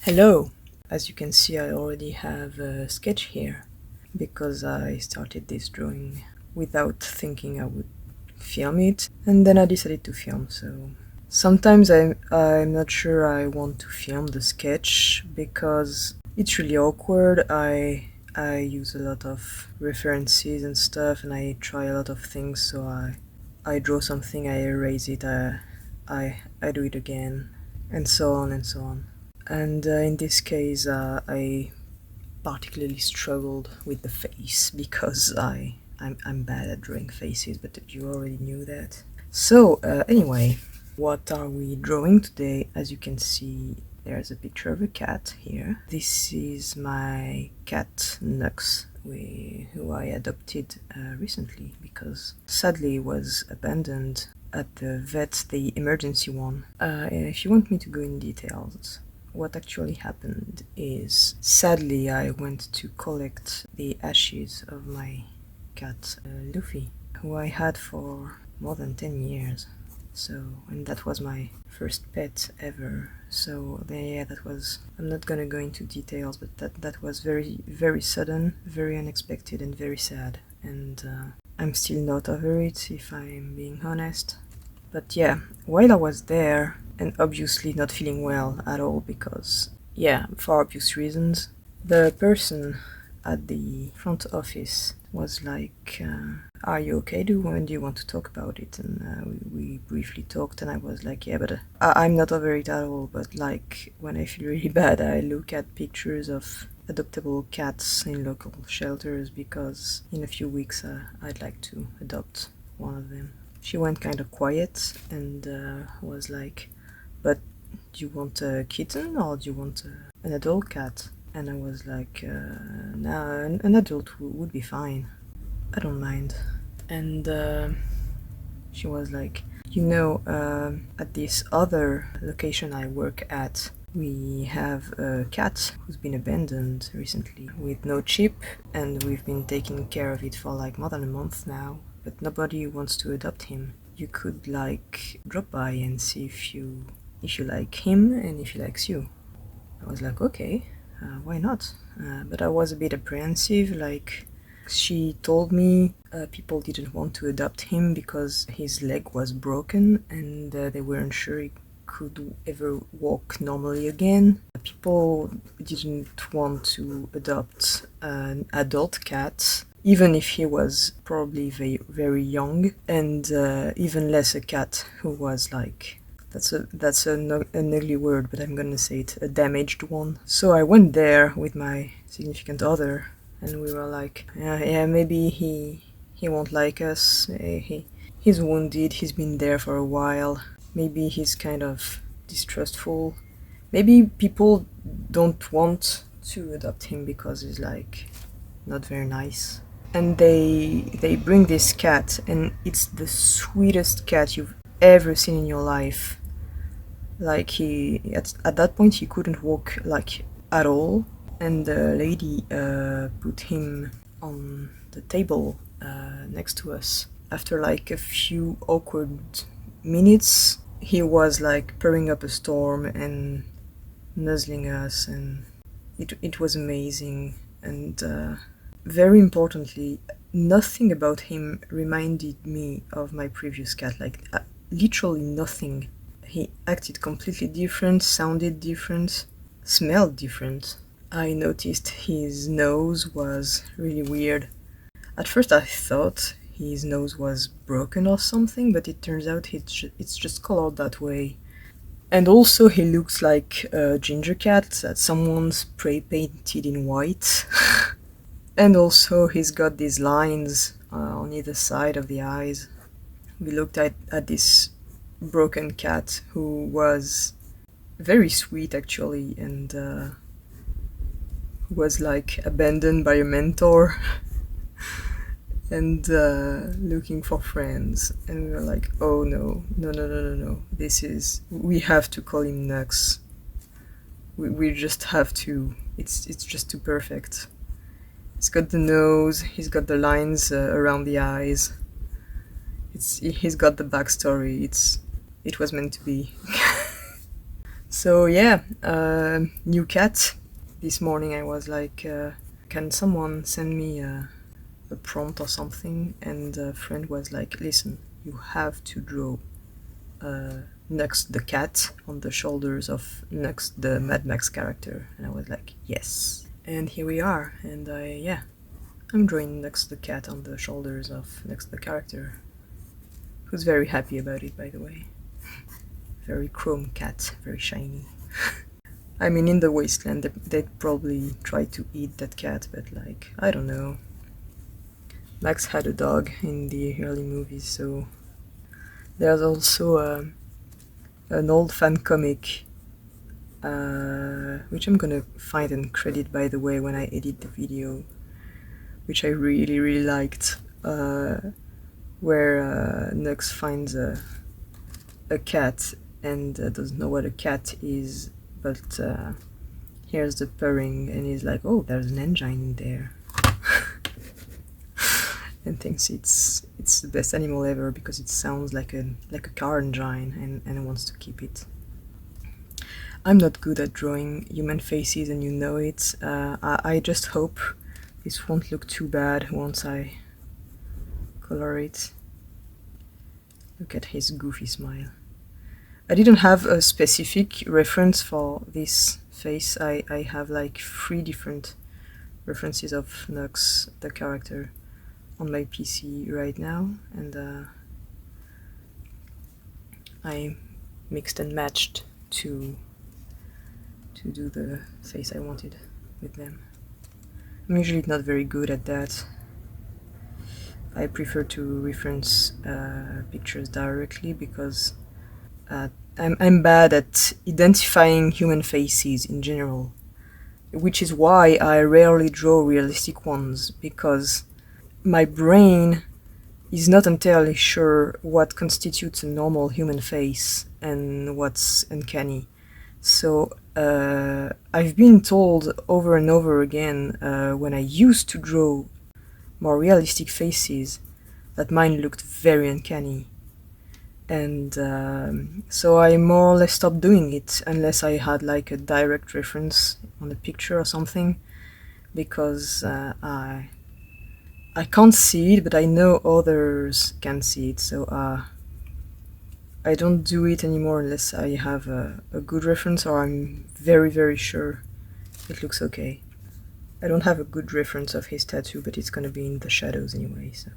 Hello! As you can see, I already have a sketch here because I started this drawing without thinking I would film it, and then I decided to film. So sometimes I'm not sure I want to film the sketch because it's really awkward. I use a lot of references and stuff, and I try a lot of things. So I draw something, I erase it, I do it again, and so on and so on. And in this case, I particularly struggled with the face because I'm bad at drawing faces, but you already knew that. So anyway, what are we drawing today? As you can see, there's a picture of a cat here. This is my cat Nux, who I adopted recently because sadly was abandoned at the vet, the emergency one. If you want me to go in details, what actually happened is, sadly, I went to collect the ashes of my cat, Luffy, who I had for more than 10 years. And that was my first pet ever. So, yeah, that was, I'm not gonna go into details, but that was very, very sudden, very unexpected, and very sad. And I'm still not over it, if I'm being honest. But yeah, while I was there, and obviously not feeling well at all because, yeah, for obvious reasons, the person at the front office was like, are you okay? When do you want to talk about it? And we briefly talked, and I was like, yeah, but I'm not over it at all, but like, when I feel really bad, I look at pictures of adoptable cats in local shelters because in a few weeks I'd like to adopt one of them. She went kind of quiet and was like, but do you want a kitten or do you want an adult cat? And I was like, no, an adult would be fine. I don't mind. And she was like, at this other location I work at, we have a cat who's been abandoned recently with no chip, and we've been taking care of it for like more than a month now, but nobody wants to adopt him. You could like drop by and see if you like him and if he likes you. I was like, okay, why not? But I was a bit apprehensive, like, she told me people didn't want to adopt him because his leg was broken and they weren't sure he could ever walk normally again. People didn't want to adopt an adult cat, even if he was probably very, very young, and even less a cat who was like, that's an ugly word, but I'm gonna say it, a damaged one. So I went there with my significant other, and we were like, yeah, maybe he won't like us. He's wounded. He's been there for a while. Maybe he's kind of distrustful. Maybe people don't want to adopt him because he's like not very nice. And they bring this cat, and it's the sweetest cat you've ever seen in your life. Like, he at that point he couldn't walk like at all, and the lady put him on the table next to us. After like a few awkward minutes, he was like purring up a storm and nuzzling us, and it was amazing. And very importantly, nothing about him reminded me of my previous cat, like literally nothing. He acted completely different, sounded different, smelled different. I noticed his nose was really weird. At first I thought his nose was broken or something, but it turns out it's just colored that way. And also he looks like a ginger cat that someone spray painted in white. And also he's got these lines on either side of the eyes. We looked at this broken cat who was very sweet actually, and was like abandoned by a mentor and looking for friends. And we were like, oh no, we have to call him Nux. We just have to. It's just too perfect. He's got the nose, he's got the lines around the eyes. He's got the backstory. It was meant to be. So yeah, new cat. This morning I was like, can someone send me a prompt or something? And a friend was like, listen, you have to draw Nux the cat on the shoulders of Nux the Mad Max character. And I was like, yes. And here we are. And I'm drawing Nux the cat on the shoulders of Nux the character, who's very happy about it, by the way. Very chrome cat, very shiny. I mean, in the wasteland, they'd probably try to eat that cat, but like, I don't know. Max had a dog in the early movies, so there's also an old fan comic, which I'm gonna find and credit, by the way, when I edit the video, which I really, really liked, where Nux finds a cat and doesn't know what a cat is, but hears the purring and he's like, oh, there's an engine in there. And thinks it's the best animal ever because it sounds like a car engine, and wants to keep it. I'm not good at drawing human faces, and you know it. I just hope this won't look too bad once I color it. Look at his goofy smile. I didn't have a specific reference for this face. I have like 3 different references of Nux, the character, on my PC right now, and I mixed and matched to do the face I wanted with them. I'm usually not very good at that. I prefer to reference pictures directly because I'm bad at identifying human faces in general, which is why I rarely draw realistic ones, because my brain is not entirely sure what constitutes a normal human face and what's uncanny. So I've been told over and over again, when I used to draw more realistic faces, that mine looked very uncanny. And so I more or less stopped doing it unless I had like a direct reference on a picture or something, because I can't see it, but I know others can see it, so I don't do it anymore unless I have a good reference or I'm very, very sure it looks okay. I don't have a good reference of his tattoo, but it's gonna be in the shadows anyway, so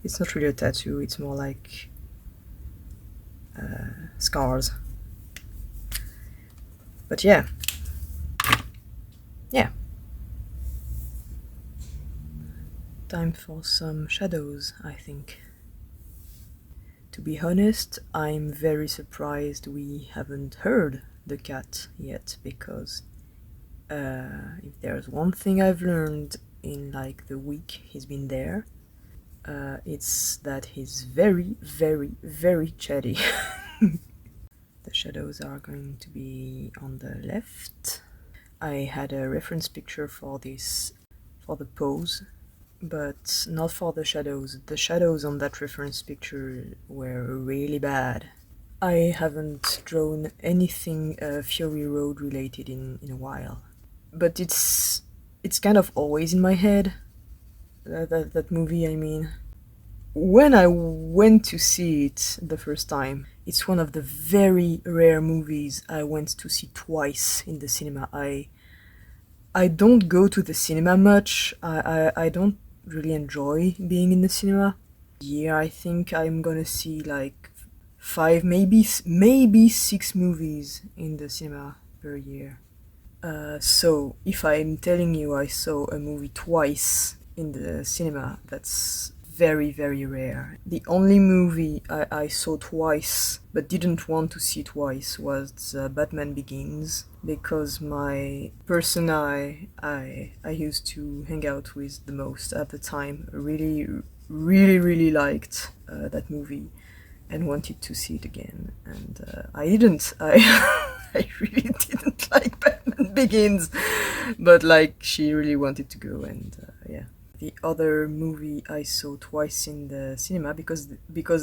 it's not really a tattoo, it's more like scars. But yeah. Time for some shadows, I think. To be honest, I'm very surprised we haven't heard the cat yet, because if there's one thing I've learned in like the week he's been there, it's that he's very, very, very chatty. The shadows are going to be on the left. I had a reference picture for this, for the pose, but not for the shadows. The shadows on that reference picture were really bad. I haven't drawn anything Fury Road related in a while, but it's kind of always in my head. That movie, I mean. When I went to see it the first time, it's one of the very rare movies I went to see twice in the cinema. I don't go to the cinema much. I don't really enjoy being in the cinema. Yeah, I think I'm gonna see like 5, maybe 6 movies in the cinema per year. So if I'm telling you I saw a movie twice in the cinema, that's very, very rare. The only movie I saw twice but didn't want to see twice was Batman Begins, because my person I used to hang out with the most at the time really, really, really liked that movie and wanted to see it again, and I didn't. I really didn't like Batman Begins, but like she really wanted to go, and yeah. The other movie I saw twice in the cinema, because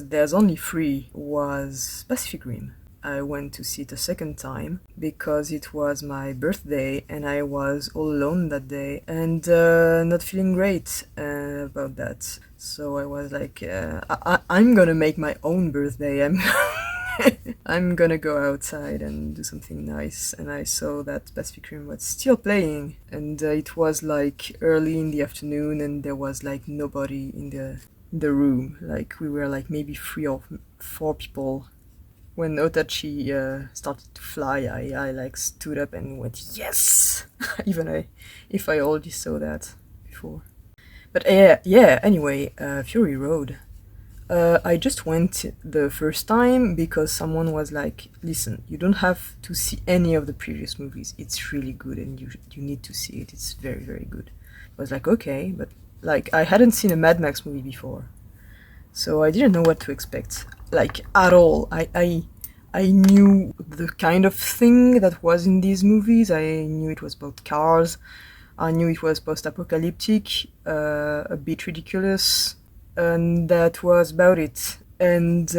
there's only 3, was Pacific Rim. I went to see it a second time because it was my birthday and I was all alone that day and not feeling great about that. So I was like, I'm gonna make my own birthday. I'm gonna go outside and do something nice. And I saw that Pacific Rim was still playing, and it was like early in the afternoon, and there was like nobody in the room. Like we were like maybe 3 or 4 people. When Otachi started to fly, I like stood up and went yes, if I already saw that before. But yeah. Anyway, Fury Road. I just went the first time because someone was like, "Listen, you don't have to see any of the previous movies. It's really good, and you need to see it. It's very very good." I was like, "Okay," but like I hadn't seen a Mad Max movie before, so I didn't know what to expect, like at all. I knew the kind of thing that was in these movies. I knew it was about cars. I knew it was post-apocalyptic, a bit ridiculous, and that was about it. And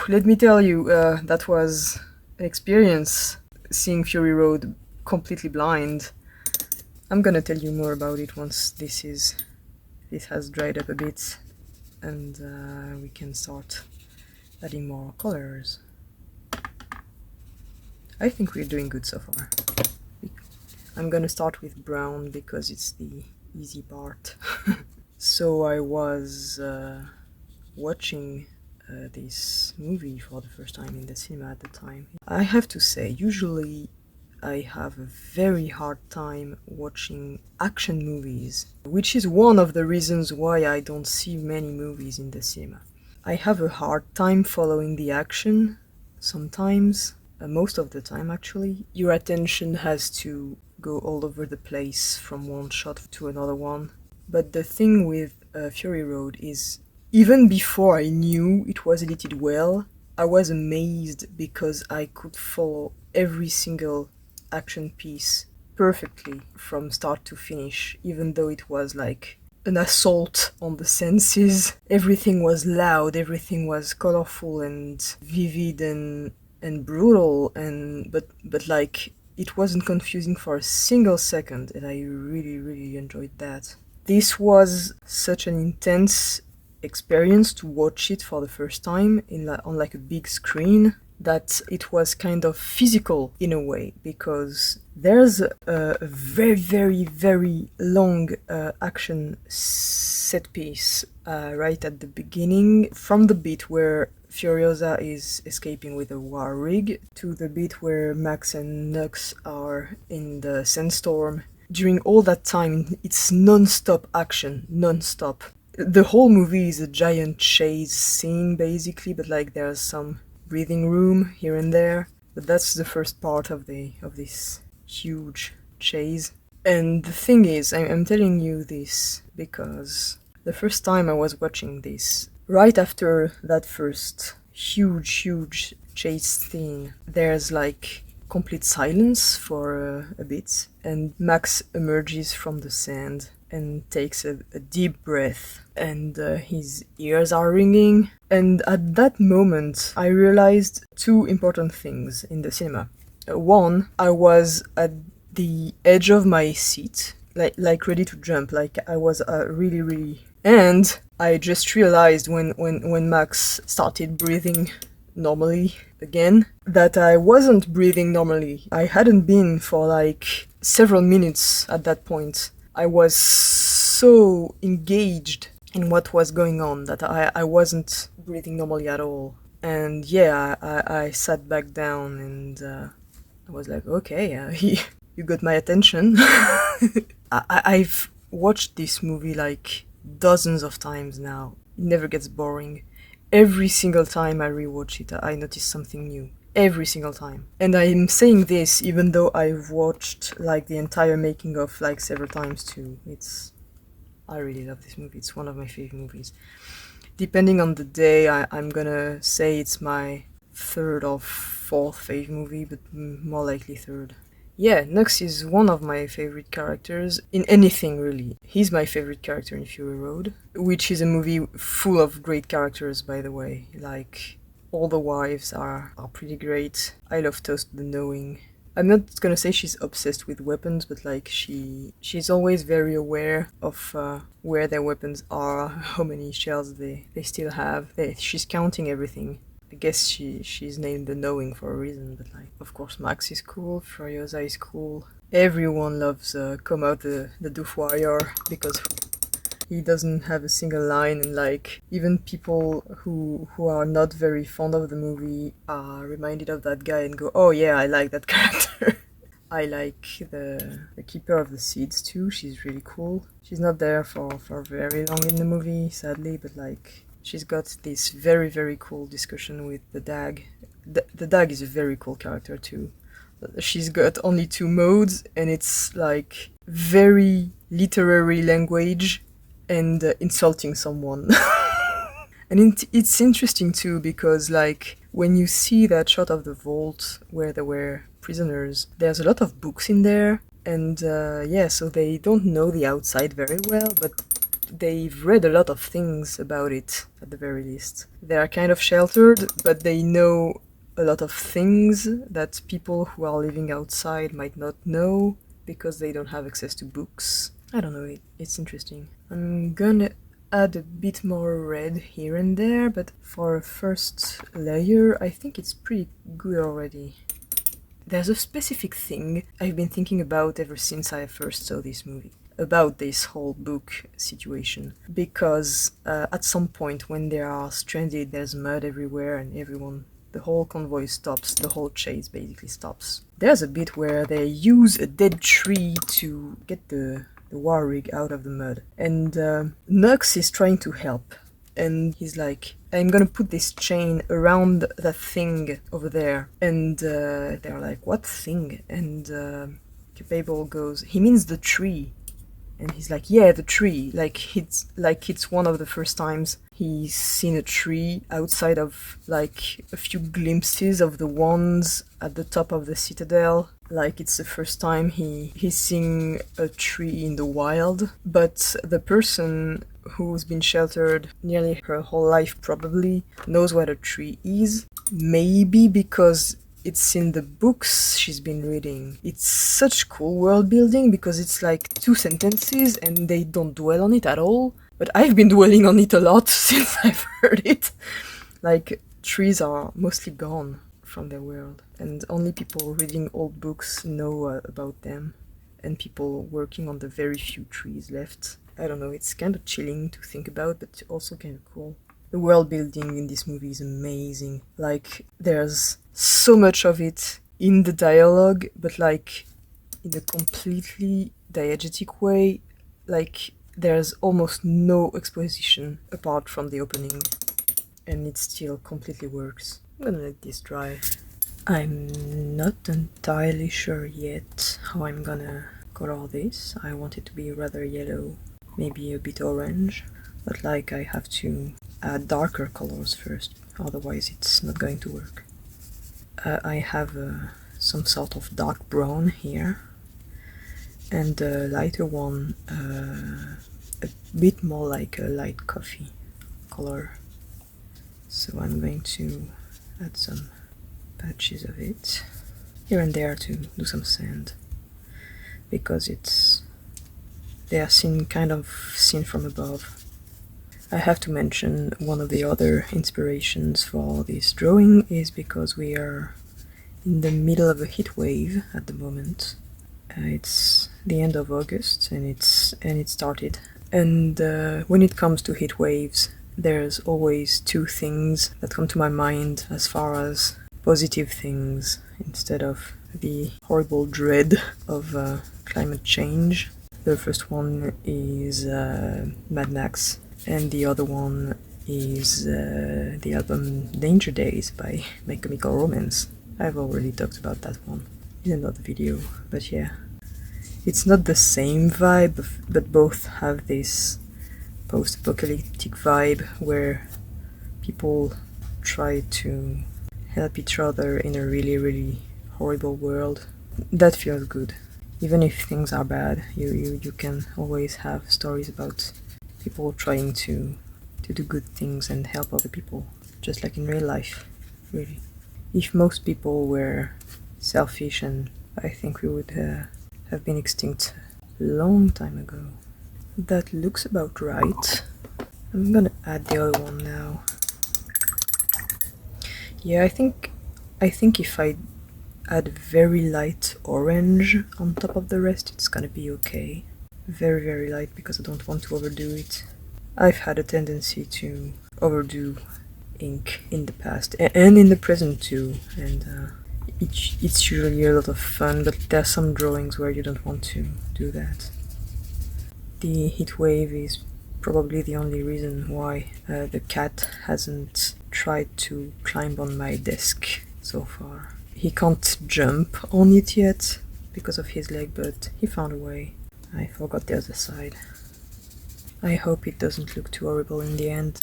let me tell you, that was an experience seeing Fury Road completely blind. I'm gonna tell you more about it once this has dried up a bit, and we can start adding more colors. I think we're doing good so far. I'm gonna start with brown because it's the easy part. So I was watching this movie for the first time in the cinema at the time. I have to say, usually I have a very hard time watching action movies, which is one of the reasons why I don't see many movies in the cinema. I have a hard time following the action sometimes. Most of the time, actually. Your attention has to go all over the place from one shot to another one. But the thing with Fury Road is, even before I knew it was edited well, I was amazed because I could follow every single action piece perfectly from start to finish, even though it was like an assault on the senses. Everything was loud, everything was colorful and vivid and brutal, but like it wasn't confusing for a single second, and I really really enjoyed that. This was such an intense experience to watch it for the first time on like a big screen, that it was kind of physical in a way, because there's a very very very long action set piece right at the beginning, from the bit where Furiosa is escaping with a war rig to the bit where Max and Nux are in the sandstorm. During all that time, it's non-stop action, non-stop. The whole movie is a giant chase scene, basically, but like there's some breathing room here and there. But that's the first part of this huge chase. And the thing is, I'm telling you this because the first time I was watching this, right after that first huge chase scene, there's like complete silence for a bit, and Max emerges from the sand and takes a deep breath, and his ears are ringing. And at that moment, I realized 2 important things in the cinema. One, I was at the edge of my seat, like ready to jump, like I was really really. And I just realized when Max started breathing normally again, that I wasn't breathing normally. I hadn't been for like several minutes at that point. I was so engaged in what was going on that I wasn't breathing normally at all. And yeah, I sat back down and I was like, okay, you got my attention. I've watched this movie like dozens of times now. It never gets boring. Every single time I rewatch it, I notice something new. Every single time. And I'm saying this even though I've watched like the entire making of like several times too. I really love this movie. It's one of my favorite movies. Depending on the day, I'm gonna say it's my 3rd or 4th favorite movie, but more likely 3rd. Yeah, Nux is one of my favorite characters in anything, really. He's my favorite character in Fury Road, which is a movie full of great characters, by the way. Like, all the wives are pretty great. I love Toast the Knowing. I'm not gonna say she's obsessed with weapons, but like she's always very aware of where their weapons are, how many shells they still have. She's counting everything. I guess she's named the Knowing for a reason, but like, of course, Max is cool, Furiosa is cool. Everyone loves Come Out the Doofwire because he doesn't have a single line, and like even people who are not very fond of the movie are reminded of that guy and go, oh yeah, I like that character. I like the Keeper of the Seeds too. She's really cool. She's not there for very long in the movie, sadly, but like she's got this very, very cool discussion with the Dag. The Dag is a very cool character too. She's got only 2 modes, and it's like very literary language and insulting someone. And it's interesting too, because like when you see that shot of the vault where there were prisoners, there's a lot of books in there, and yeah, so they don't know the outside very well, but they've read a lot of things about it at the very least. They are kind of sheltered, but they know a lot of things that people who are living outside might not know because they don't have access to books. I don't know, it's interesting. I'm gonna add a bit more red here and there, but for a first layer, I think it's pretty good already. There's a specific thing I've been thinking about ever since I first saw this movie, about this whole book situation, because at some point when they are stranded, there's mud everywhere and the whole convoy stops, the whole chase basically stops. There's a bit where they use a dead tree to get the war rig out of the mud, and Nux is trying to help, and he's like, I'm gonna put this chain around that thing over there, and they're like, what thing? And Capable goes, he means the tree. And he's like, yeah, the tree. Like it's one of the first times he's seen a tree outside of like a few glimpses of the ones at the top of the citadel. Like it's the first time he's seeing a tree in the wild. But the person who's been sheltered nearly her whole life probably knows what a tree is. Maybe because it's in the books she's been reading. It's such cool world building because it's like 2 sentences and they don't dwell on it at all. But I've been dwelling on it a lot since I've heard it. Like, trees are mostly gone from their world, and only people reading old books know about them, and people working on the very few trees left. I don't know, it's kind of chilling to think about, but also kind of cool. The world building in this movie is amazing. Like, there's so much of it in the dialogue, but like in a completely diegetic way. Like, there's almost no exposition apart from the opening, and it still completely works. I'm gonna let this dry. I'm not entirely sure yet how I'm gonna color this. I want it to be rather yellow, maybe a bit orange, but like I have to add darker colors first, otherwise it's not going to work. I have some sort of dark brown here, and a lighter one, a bit more like a light coffee color. So I'm going to add some patches of it here and there to do some sand, because they are kind of seen from above. I have to mention one of the other inspirations for this drawing is because we are in the middle of a heat wave at the moment. It's the end of August and it started. And when it comes to heat waves, there's always 2 things that come to my mind as far as positive things instead of the horrible dread of climate change. The first one is Mad Max, and the other one is the album Danger Days by My Chemical Romance. I've already talked about that one in another video, but yeah. It's not the same vibe, but both have this post-apocalyptic vibe where people try to help each other in a really, really horrible world. That feels good. Even if things are bad, you can always have stories about people trying to do good things and help other people, just like in real life. really. If most people were selfish, and I think we would have been extinct a long time ago. That looks about right. I'm gonna add the other one now. Yeah, I think if I add very light orange on top of the rest, it's gonna be okay. Very, very light, because I don't want to overdo it. I've had a tendency to overdo ink in the past, and in the present too, and it's usually a lot of fun, but there are some drawings where you don't want to do that. The heat wave is probably the only reason why the cat hasn't tried to climb on my desk so far. He can't jump on it yet because of his leg, but he found a way. I forgot the other side. I hope it doesn't look too horrible in the end.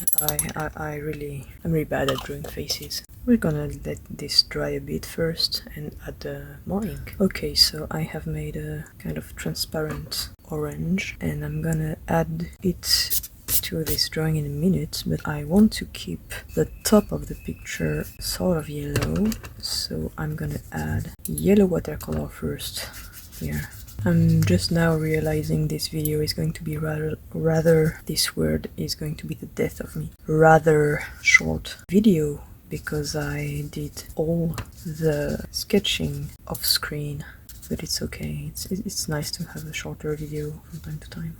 I'm really bad at drawing faces. We're gonna let this dry a bit first and add more ink. Okay, so I have made a kind of transparent orange, and I'm gonna add it to this drawing in a minute, but I want to keep the top of the picture sort of yellow, so I'm gonna add yellow watercolor first here. I'm just now realizing this video is going to be rather, this word is going to be the death of me, rather short video, because I did all the sketching off screen, but it's okay. It's nice to have a shorter video from time to time.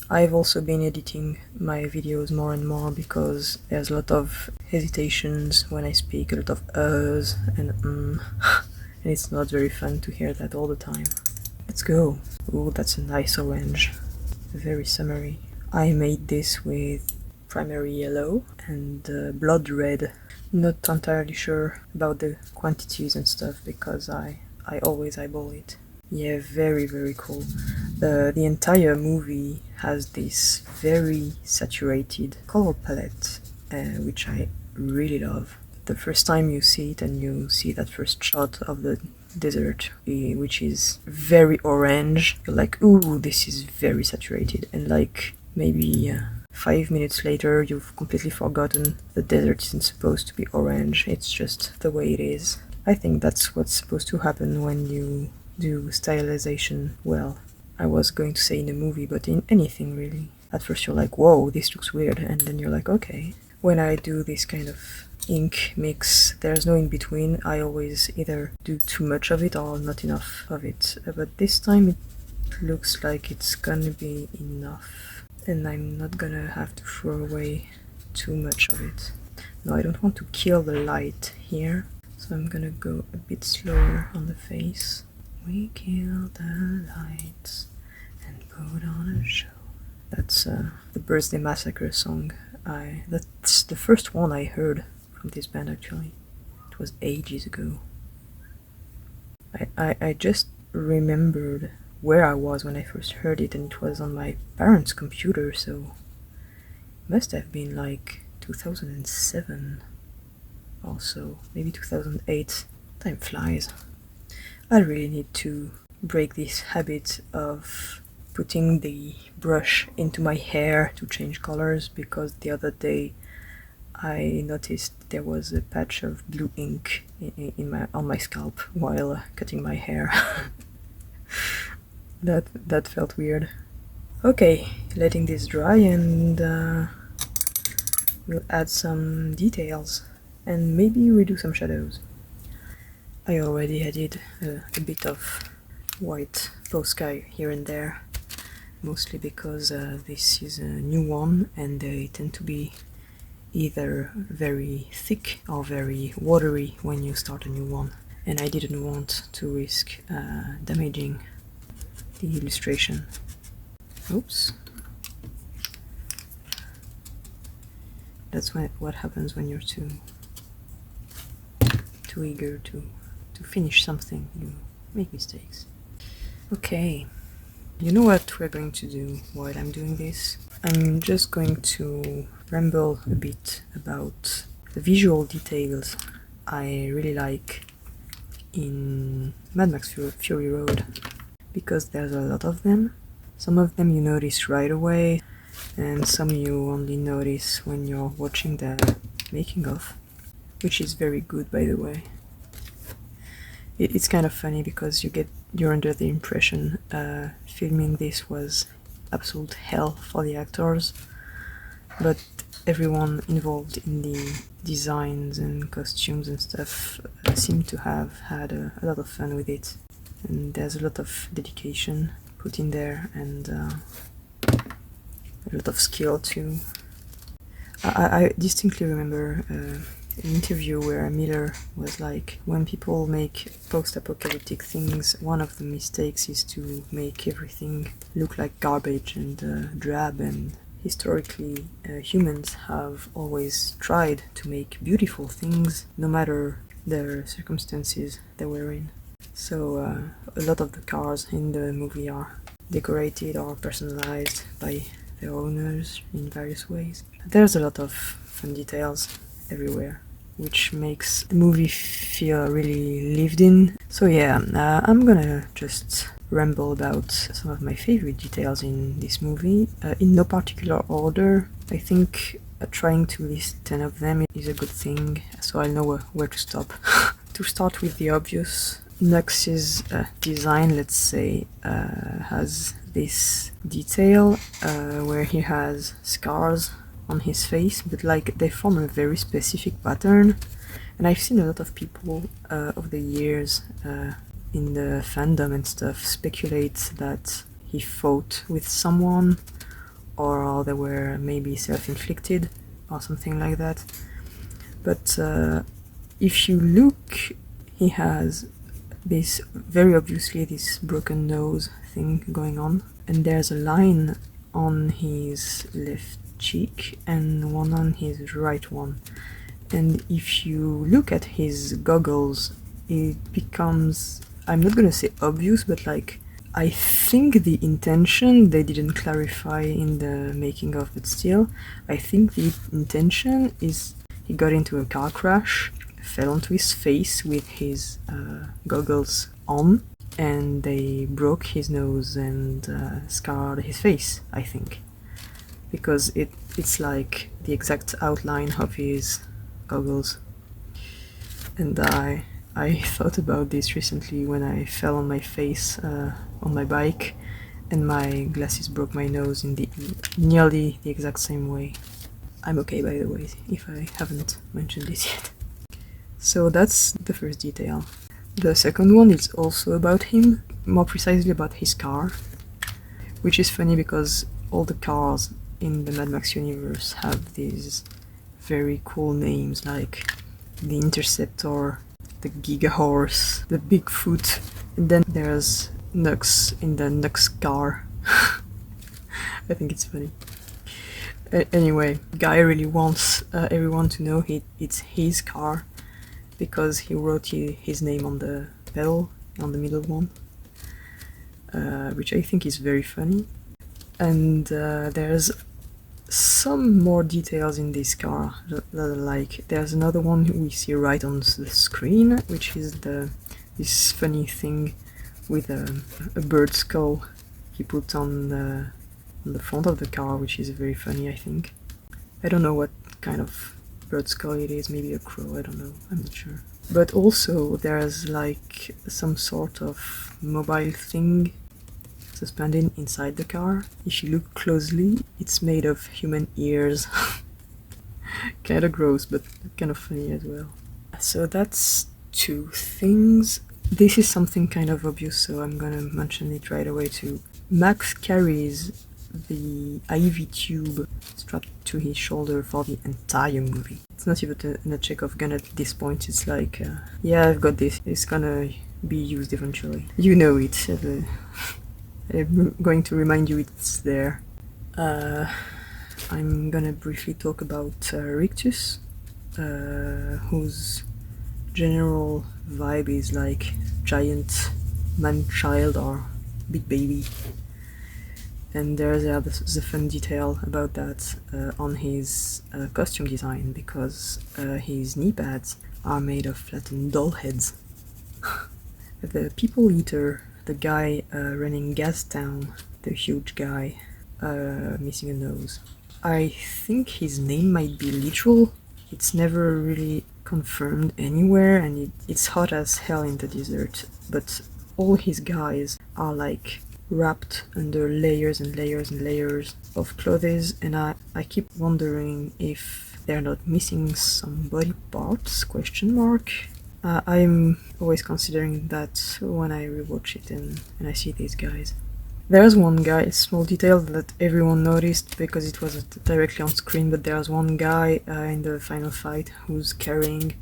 I've also been editing my videos more and more because there's a lot of hesitations when I speak, a lot of uhs and and it's not very fun to hear that all the time. Let's go. Ooh, that's a nice orange. Very summery. I made this with primary yellow and blood red. Not entirely sure about the quantities and stuff because I always eyeball it. Yeah, very, very cool. The entire movie has this very saturated color palette, which I really love. The first time you see it and you see that first shot of the desert, which is very orange, you're like, ooh, this is very saturated. And like maybe 5 minutes later, you've completely forgotten the desert isn't supposed to be orange. It's just the way it is. I think that's what's supposed to happen when you do stylization well. I was going to say in a movie, but in anything really. At first you're like, whoa, this looks weird, and then you're like, okay. When I do this kind of ink mix, there's no in between. I always either do too much of it or not enough of it, but this time it looks like it's gonna be enough, and I'm not gonna have to throw away too much of it. No, I don't want to kill the light here, so I'm gonna go a bit slower on the face. We kill the lights and put on a show. That's the Birthday Massacre song. That's the first one I heard from this band actually. It was ages ago. I just remembered where I was when I first heard it, and it was on my parents' computer, so it must have been like 2007 or so, maybe 2008. Time flies. I really need to break this habit of putting the brush into my hair to change colors, because the other day I noticed there was a patch of blue ink on my scalp while cutting my hair. That felt weird. Okay, letting this dry, and we'll add some details and maybe redo some shadows. I already added a bit of white low sky here and there, mostly because this is a new one and they tend to be either very thick or very watery when you start a new one, and I didn't want to risk damaging the illustration. Oops. That's what happens when you're too eager to finish something. You make mistakes. Okay, you know what we're going to do while I'm doing this? I'm just going to ramble a bit about the visual details I really like in Mad Max Fury Road, because there's a lot of them. Some of them you notice right away, and some you only notice when you're watching the making of. which is very good, by the way. It's kind of funny because you're under the impression filming this was absolute hell for the actors, but everyone involved in the designs and costumes and stuff seem to have had a lot of fun with it, and there's a lot of dedication put in there and a lot of skill too. I distinctly remember an interview where Miller was like, when people make post-apocalyptic things, one of the mistakes is to make everything look like garbage and drab, and historically humans have always tried to make beautiful things no matter the circumstances they were in. So a lot of the cars in the movie are decorated or personalized by their owners in various ways. There's a lot of fun details everywhere, which makes the movie feel really lived in. So yeah, I'm gonna just ramble about some of my favorite details in this movie, in no particular order. I think trying to list 10 of them is a good thing, so I'll know where to stop. To start with the obvious, Nux's design, let's say, has this detail where he has scars on his face, but like they form a very specific pattern, and I've seen a lot of people over the years in the fandom and stuff speculate that he fought with someone, or they were maybe self-inflicted or something like that. But if you look, he has this, very obviously, this broken nose thing going on, and there's a line on his left cheek and one on his right one. And if you look at his goggles, it becomes, I'm not gonna say obvious, but like, I think the intention, they didn't clarify in the making of, but still, I think the intention is he got into a car crash, fell onto his face with his goggles on, and they broke his nose and scarred his face, I think. Because it's like the exact outline of his goggles. And I thought about this recently when I fell on my face on my bike, and my glasses broke my nose in nearly the exact same way. I'm okay, by the way, if I haven't mentioned this yet. So that's the first detail. The second one is also about him, more precisely about his car, which is funny because all the cars in the Mad Max universe have these very cool names, like the Interceptor, the Giga Horse, the Bigfoot, and then there's Nux in the Nux car. I think it's funny. Anyway, Guy really wants everyone to know it's his car, because he wrote his name on the pedal, on the middle one, which I think is very funny. And there's some more details in this car, like there's another one we see right on the screen, which is this funny thing with a bird skull he put on the front of the car, which is very funny, I think. I don't know what kind of bird skull it is, maybe a crow, I don't know, I'm not sure. But also there's like some sort of mobile thing suspended inside the car. If you look closely, it's made of human ears. Kinda gross, but kind of funny as well. So that's two things. This is something kind of obvious, so I'm gonna mention it right away too. Max carries the IV tube strapped to his shoulder for the entire movie. It's not even a Chekhov gun at this point, it's like, yeah, I've got this, it's gonna be used eventually. You know it. I'm going to remind you it's there. I'm gonna briefly talk about Rictus, whose general vibe is like giant man-child or big baby. And there's the fun detail about that on his costume design, because his knee pads are made of flattened doll heads. The people eater, the guy running Gastown, the huge guy missing a nose, I think his name might be literal. It's never really confirmed anywhere, and it's hot as hell in the desert, but all his guys are like wrapped under layers and layers and layers of clothes, and I keep wondering if they're not missing some body parts, question mark. I'm always considering that when I rewatch it and I see these guys. There's one guy, a small detail that everyone noticed because it wasn't directly on screen, but there's one guy in the final fight who's carrying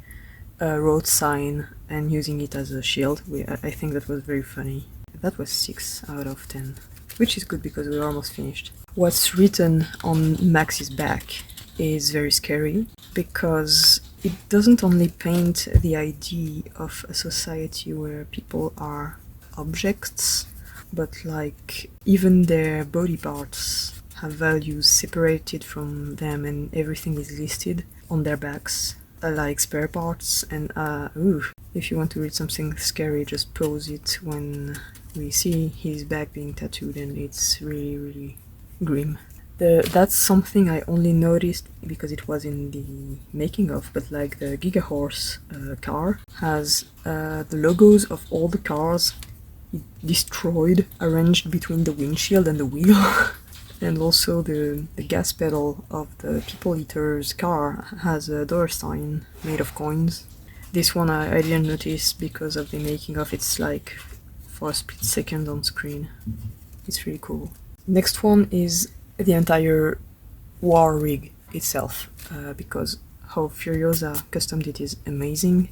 a road sign and using it as a shield. I think that was very funny. That was 6 out of 10, which is good because we're almost finished. What's written on Max's back is very scary because it doesn't only paint the idea of a society where people are objects, but like even their body parts have values separated from them, and everything is listed on their backs, like spare parts. And if you want to read something scary, just pause it when we see his back being tattooed, and it's really, really grim. That's something I only noticed because it was in the making of, but like the Giga Horse car has the logos of all the cars destroyed, arranged between the windshield and the wheel. And also the gas pedal of the People Eater's car has a dollar sign made of coins. This one I didn't notice because of the making of. It's like for a split second on screen. It's really cool. Next one is the entire war rig itself, because how Furiosa customed it is amazing.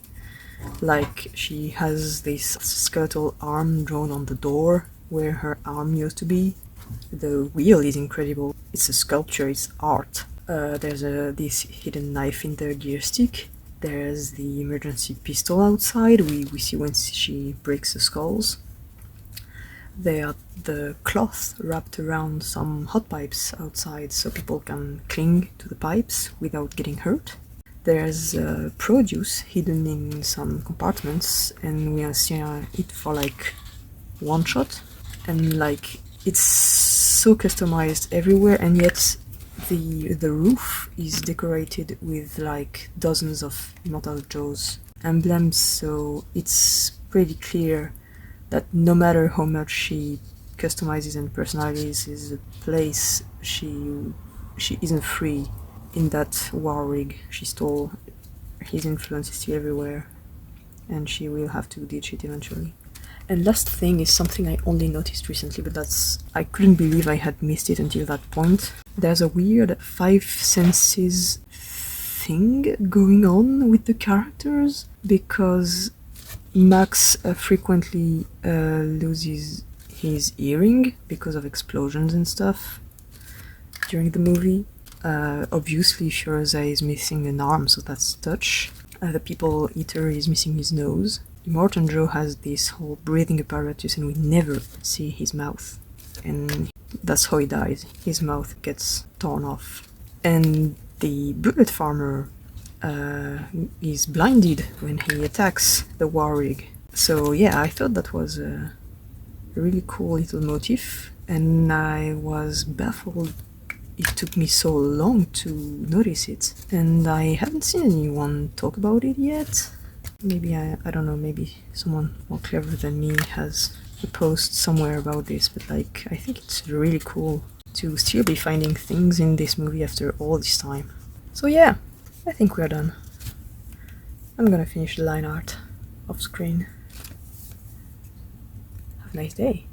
Like, she has this skeletal arm drawn on the door where her arm used to be. The wheel is incredible. It's a sculpture, it's art. There's this hidden knife in the gear stick. There's the emergency pistol outside, we see when she breaks the skulls. There are the cloth wrapped around some hot pipes outside so people can cling to the pipes without getting hurt. There's produce hidden in some compartments, and we see it for like one shot. And like, it's so customized everywhere, and yet the roof is decorated with like dozens of Immortal Joe's emblems, so it's pretty clear that no matter how much she customizes and personalizes the place, she isn't free in that war rig she stole. His influence is still everywhere, and she will have to ditch it eventually. And last thing is something I only noticed recently, but I couldn't believe I had missed it until that point. There's a weird 5 senses thing going on with the characters, because Max frequently loses his hearing because of explosions and stuff during the movie. Obviously, Furiosa is missing an arm, so that's touch. The People Eater is missing his nose. Immortan Joe has this whole breathing apparatus, and we never see his mouth. And that's how he dies. His mouth gets torn off. And the Bullet Farmer is blinded when he attacks the war rig. So yeah, I thought that was a really cool little motif, and I was baffled it took me so long to notice it. And I haven't seen anyone talk about it yet. Maybe, I don't know, maybe someone more clever than me has a post somewhere about this, but like, I think it's really cool to still be finding things in this movie after all this time. So yeah, I think we're done. I'm gonna finish the line art off screen. Have a nice day.